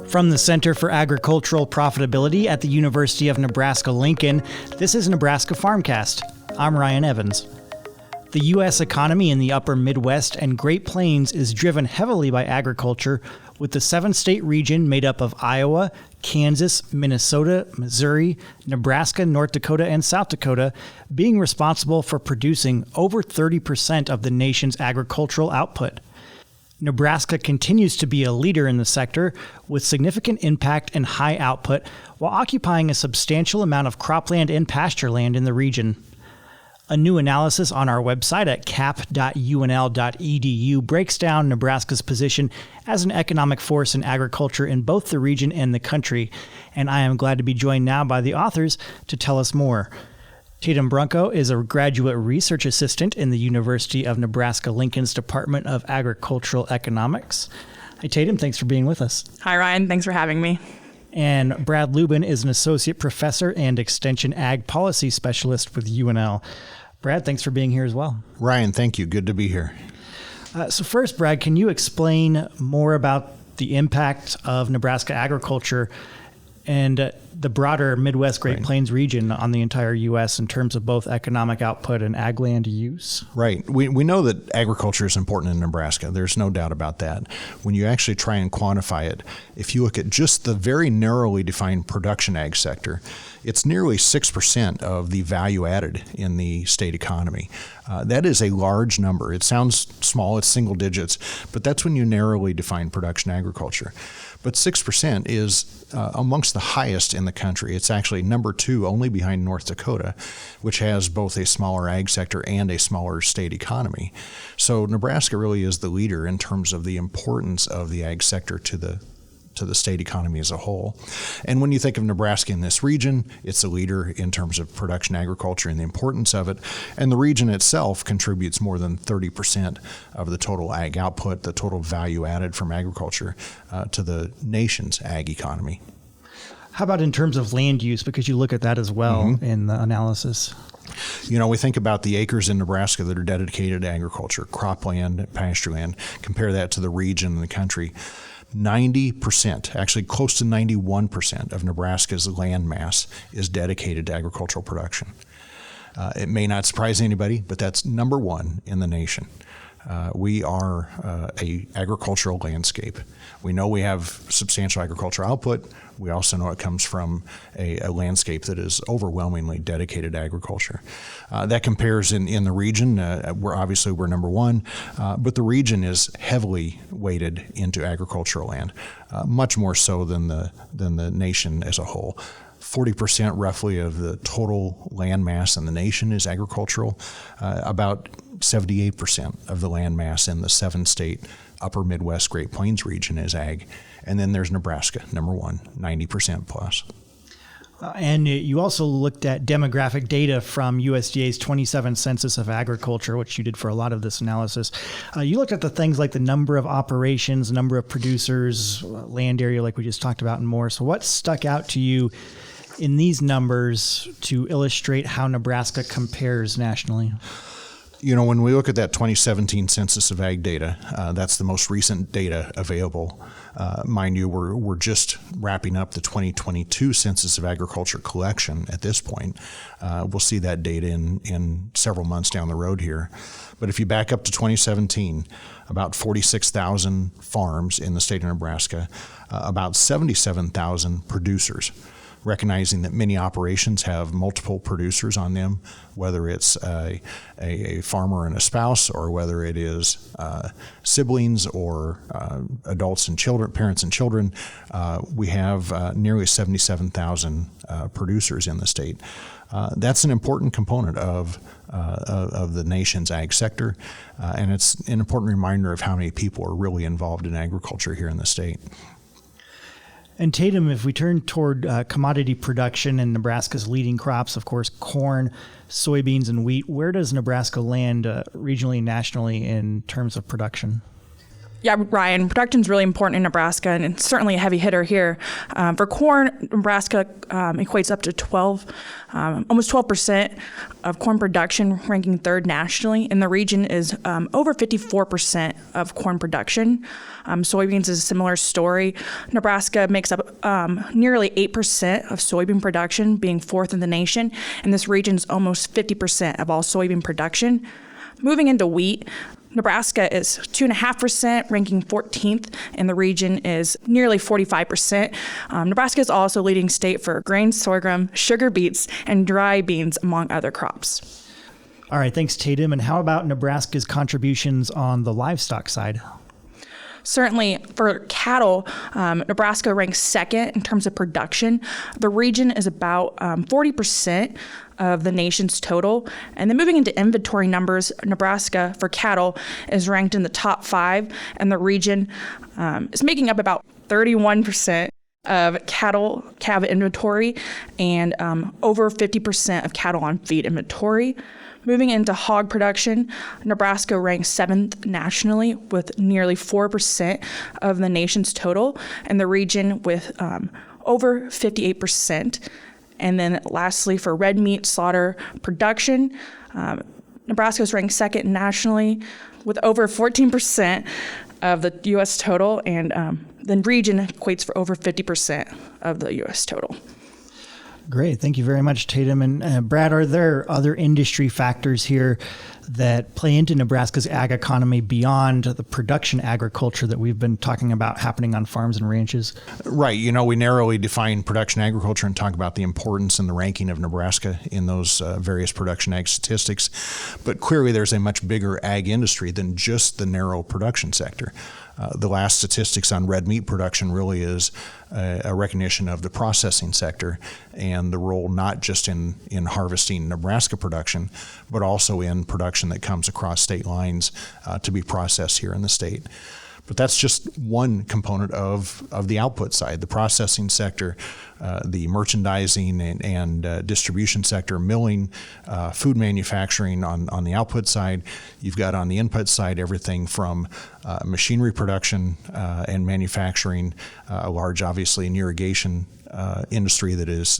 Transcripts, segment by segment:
From the Center for Agricultural Profitability at the University of Nebraska-Lincoln, this is Nebraska Farmcast. I'm Ryan Evans. The U.S. economy in the upper Midwest and Great Plains is driven heavily by agriculture, with the 7-state region made up of Iowa, Kansas, Minnesota, Missouri, Nebraska, North Dakota, and South Dakota being responsible for producing over 30% of the nation's agricultural output. Nebraska continues to be a leader in the sector with significant impact and high output while occupying a substantial amount of cropland and pastureland in the region. A new analysis on our website at cap.unl.edu breaks down Nebraska's position as an economic force in agriculture in both the region and the country, and I am glad to be joined now by the authors to tell us more. Tatum Brunkow is a graduate research assistant in the University of Nebraska-Lincoln's Department of Agricultural Economics. Hi, Tatum. Thanks for being with us. Hi, Ryan. Thanks for having me. And Brad Lubben is an associate professor and extension ag policy specialist with UNL. Brad, thanks for being here as well. Ryan, thank you. Good to be here. So first, Brad, can you explain more about the impact of Nebraska agriculture and the broader Midwest Great Plains region on the entire U.S. in terms of both economic output and ag land use? Right. We know that agriculture is important in Nebraska. There's no doubt about that. When you actually try and quantify it, if you look at just the very narrowly defined production ag sector, it's nearly 6% of the value added in the state economy. That is a large number. It sounds small, it's single digits, but that's when you narrowly define production agriculture. But 6% is amongst the highest in the country. It's actually number 2, only behind North Dakota, which has both a smaller ag sector and a smaller state economy. So Nebraska really is the leader in terms of the importance of the ag sector to the state economy as a whole. And when you think of Nebraska in this region, it's a leader in terms of production agriculture and the importance of it. And the region itself contributes more than 30% of the total ag output, the total value added from agriculture to the nation's ag economy. How about in terms of land use? Because you look at that as well in the analysis. You know, we think about the acres in Nebraska that are dedicated to agriculture, cropland, pastureland. Compare that to the region and the country. 90%, actually close to 91% of Nebraska's land mass is dedicated to agricultural production. It may not surprise anybody, but that's number 1 in the nation. We are a agricultural landscape. We know we have substantial agricultural output. We also know it comes from a landscape that is overwhelmingly dedicated to agriculture. That compares in the region. We're number 1, but the region is heavily weighted into agricultural land, much more so than the nation as a whole. 40% roughly of the total land mass in the nation is agricultural. About 78% of the land mass in the 7-state upper Midwest Great Plains region is ag. And then there's Nebraska, number 1, 90% plus. And you also looked at demographic data from USDA's 27 Census of Agriculture, which you did for a lot of this analysis. You looked at the things like the number of operations, number of producers, land area like we just talked about, and more. So what stuck out to you in these numbers to illustrate how Nebraska compares nationally? You know, when we look at that 2017 Census of Ag data, that's the most recent data available. Mind you, we're just wrapping up the 2022 Census of Agriculture collection at this point. We'll see that data in several months down the road here. But if you back up to 2017, about 46,000 farms in the state of Nebraska, about 77,000 producers. Recognizing that many operations have multiple producers on them, whether it's a farmer and a spouse, or whether it is siblings or adults and children, parents and children. We have nearly 77,000 producers in the state. That's an important component of the nation's ag sector, and it's an important reminder of how many people are really involved in agriculture here in the state. And Tatum, if we turn toward commodity production and Nebraska's leading crops, of course, corn, soybeans, and wheat, where does Nebraska land regionally and nationally in terms of production? Yeah, Ryan, production is really important in Nebraska, and it's certainly a heavy hitter here. For corn, Nebraska equates up to almost 12% of corn production, ranking third nationally. And the region is over 54% of corn production. Soybeans is a similar story. Nebraska makes up nearly 8% of soybean production, being fourth in the nation, and this region is almost 50% of all soybean production. Moving into wheat, Nebraska is 2.5%, ranking 14th, and the region is nearly 45%. Nebraska is also leading state for grain, sorghum, sugar beets, and dry beans, among other crops. All right, thanks, Tatum. And how about Nebraska's contributions on the livestock side? Certainly, for cattle, Nebraska ranks second in terms of production. The region is about 40% of the nation's total. And then moving into inventory numbers, Nebraska for cattle is ranked in the top 5, and the region is making up about 31% of cattle calf inventory and over 50% of cattle on feed inventory. Moving into hog production, Nebraska ranks 7th nationally with nearly 4% of the nation's total, and the region with over 58%. And then lastly, for red meat slaughter production, Nebraska is ranked 2nd nationally with over 14% of the U.S. total, and the region equates for over 50% of the U.S. total. Great. Thank you very much, Tatum. And Brad, are there other industry factors here that play into Nebraska's ag economy beyond the production agriculture that we've been talking about happening on farms and ranches? Right. We narrowly define production agriculture and talk about the importance and the ranking of Nebraska in those various production ag statistics. But clearly there's a much bigger ag industry than just the narrow production sector. The last statistics on red meat production really is a recognition of the processing sector and the role not just in harvesting Nebraska production, but also in production that comes across state lines to be processed here in the state. But that's just one component of the output side, the processing sector, the merchandising and distribution sector, milling, food manufacturing on the output side. You've got on the input side everything from machinery production and manufacturing, a large, obviously, irrigation industry that is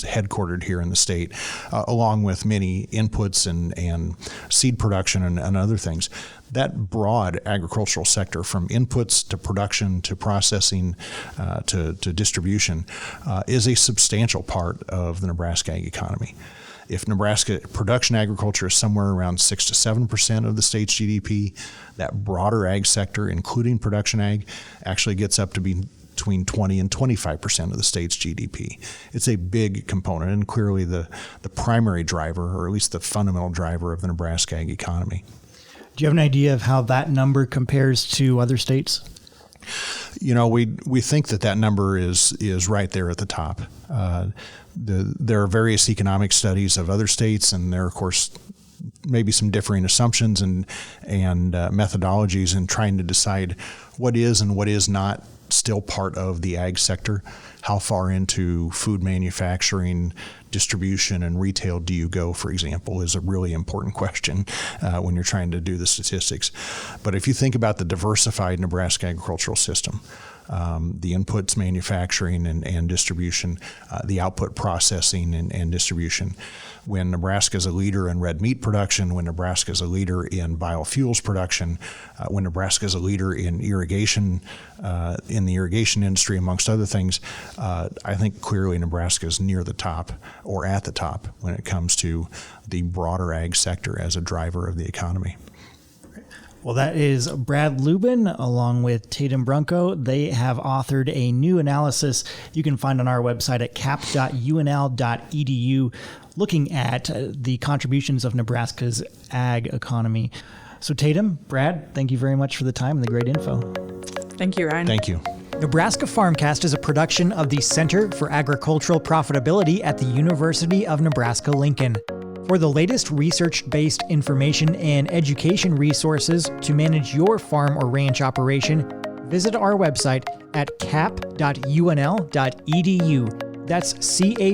headquartered here in the state, along with many inputs and seed production and other things. That broad agricultural sector, from inputs to production to processing to distribution, is a substantial part of the Nebraska ag economy. If Nebraska production agriculture is somewhere around 6 to 7% of the state's GDP, that broader ag sector, including production ag, actually gets up to be between 20 and 25% of the state's GDP. It's a big component and clearly the primary driver, or at least the fundamental driver, of the Nebraska ag economy. Do you have an idea of how that number compares to other states? We think that number is right there at the top. There are various economic studies of other states, and there are, of course, maybe some differing assumptions and methodologies in trying to decide what is and what is not still part of the ag sector. How far into food manufacturing, distribution, and retail do you go, for example, is a really important question when you're trying to do the statistics. But if you think about the diversified Nebraska agricultural system, the inputs manufacturing and distribution, the output processing and distribution. When Nebraska is a leader in red meat production, when Nebraska is a leader in biofuels production, when Nebraska is a leader in irrigation, in the irrigation industry, amongst other things, I think clearly Nebraska is near the top or at the top when it comes to the broader ag sector as a driver of the economy. Well, that is Brad Lubben along with Tatum Brunkow. They have authored a new analysis you can find on our website at cap.unl.edu, looking at the contributions of Nebraska's ag economy. So Tatum, Brad, thank you very much for the time and the great info. Thank you, Ryan. Thank you. Nebraska Farmcast is a production of the Center for Agricultural Profitability at the University of Nebraska-Lincoln. For the latest research-based information and education resources to manage your farm or ranch operation, visit our website at cap.unl.edu. That's cap.unl.edu.